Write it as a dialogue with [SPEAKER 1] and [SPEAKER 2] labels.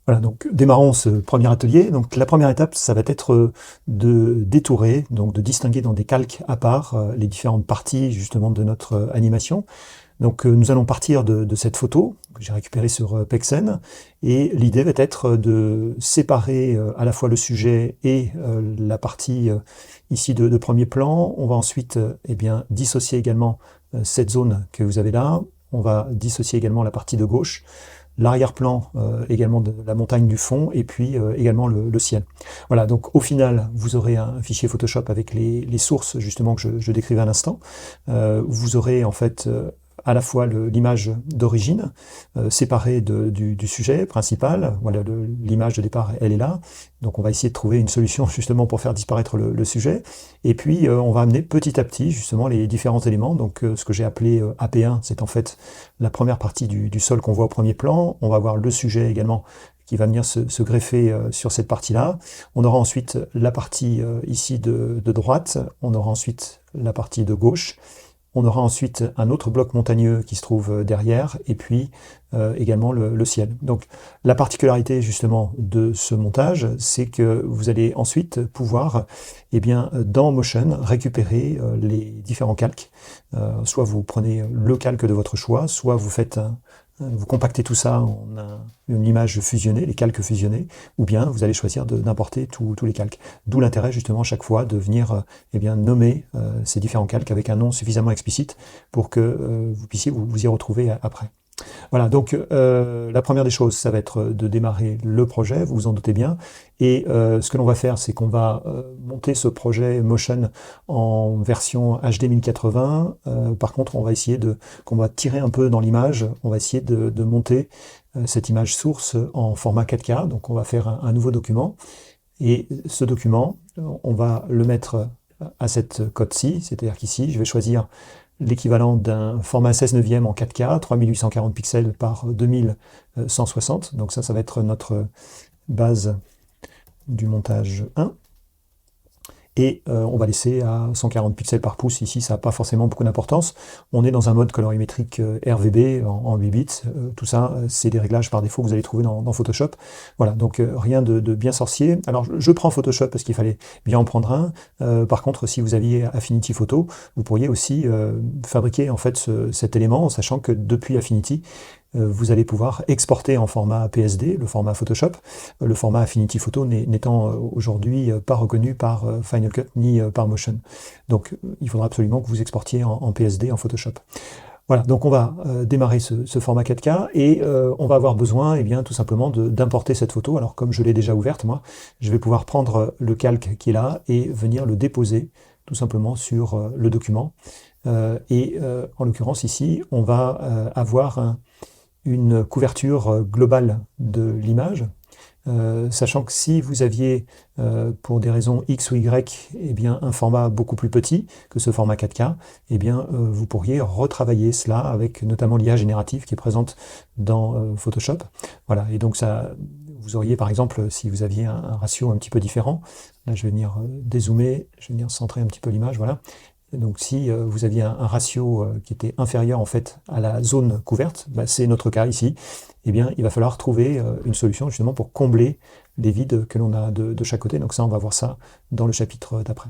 [SPEAKER 1] Voilà, donc démarrons ce premier atelier. Donc la première étape, ça va être de détourer, donc de distinguer dans des calques à part les différentes parties justement de notre animation. Donc nous allons partir de cette photo que j'ai récupérée sur Pexen, et l'idée va être de séparer à la fois le sujet et la partie ici de premier plan. On va ensuite eh bien, dissocier également cette zone que vous avez là. On va dissocier également la partie de gauche, l'arrière-plan également de la montagne du fond, et puis également le ciel. Voilà, donc au final, vous aurez un fichier Photoshop avec les sources justement que je décrivais à l'instant. Vous aurez en fait à la fois l'image d'origine séparée du sujet principal. Voilà, l'image de départ, elle est là. Donc on va essayer de trouver une solution justement pour faire disparaître le sujet. Et puis on va amener petit à petit justement les différents éléments. Donc ce que j'ai appelé AP1, c'est en fait la première partie du sol qu'on voit au premier plan. On va voir le sujet également qui va venir se greffer sur cette partie-là. On aura ensuite la partie ici de droite. On aura ensuite la partie de gauche. On aura ensuite un autre bloc montagneux qui se trouve derrière, et puis également le ciel. Donc la particularité justement de ce montage, c'est que vous allez ensuite pouvoir, eh bien, dans Motion, récupérer les différents calques. Soit vous prenez le calque de votre choix, soit vous faites vous compactez tout ça en une image fusionnée, les calques fusionnés, ou bien vous allez choisir d'importer tous les calques. D'où l'intérêt justement chaque fois de venir eh bien, nommer ces différents calques avec un nom suffisamment explicite pour que vous puissiez vous y retrouver après. Voilà, donc la première des choses, ça va être de démarrer le projet, vous vous en doutez bien. Et ce que l'on va faire, c'est qu'on va monter ce projet Motion en version HD 1080. Par contre, on va essayer qu'on va tirer un peu dans l'image, on va essayer de monter cette image source en format 4K. Donc on va faire un nouveau document. Et ce document, on va le mettre à cette cote-ci, c'est-à-dire qu'ici, je vais choisir l'équivalent d'un format 16 neuvième en 4K, 3840 pixels par 2160. Donc ça va être notre base du montage 1. Et on va laisser à 140 pixels par pouce. Ici, ça n'a pas forcément beaucoup d'importance. On est dans un mode colorimétrique RVB en 8 bits. Tout ça, c'est des réglages par défaut que vous allez trouver dans Photoshop. Voilà, donc rien de bien sorcier. Alors, je prends Photoshop parce qu'il fallait bien en prendre un. Par contre, si vous aviez Affinity Photo, vous pourriez aussi fabriquer en fait cet élément, en sachant que depuis Affinity, vous allez pouvoir exporter en format PSD, le format Photoshop, le format Affinity Photo n'étant aujourd'hui pas reconnu par Final Cut ni par Motion. Donc il faudra absolument que vous exportiez en PSD, en Photoshop. Voilà, donc on va démarrer ce format 4K et on va avoir besoin, eh bien, tout simplement d'importer cette photo. Alors comme je l'ai déjà ouverte, moi, je vais pouvoir prendre le calque qui est là et venir le déposer tout simplement sur le document. En l'occurrence ici, on va avoir une couverture globale de l'image, sachant que si vous aviez, pour des raisons X ou Y, eh bien, un format beaucoup plus petit que ce format 4K, eh bien, vous pourriez retravailler cela avec notamment l'IA générative qui est présente dans Photoshop. Voilà, et donc ça, vous auriez par exemple, si vous aviez un ratio un petit peu différent, là je vais venir dézoomer, je vais venir centrer un petit peu l'image, voilà. Donc si vous aviez un ratio qui était inférieur en fait à la zone couverte, bah, c'est notre cas ici, eh bien il va falloir trouver une solution justement pour combler les vides que l'on a de chaque côté. Donc ça, on va voir ça dans le chapitre d'après.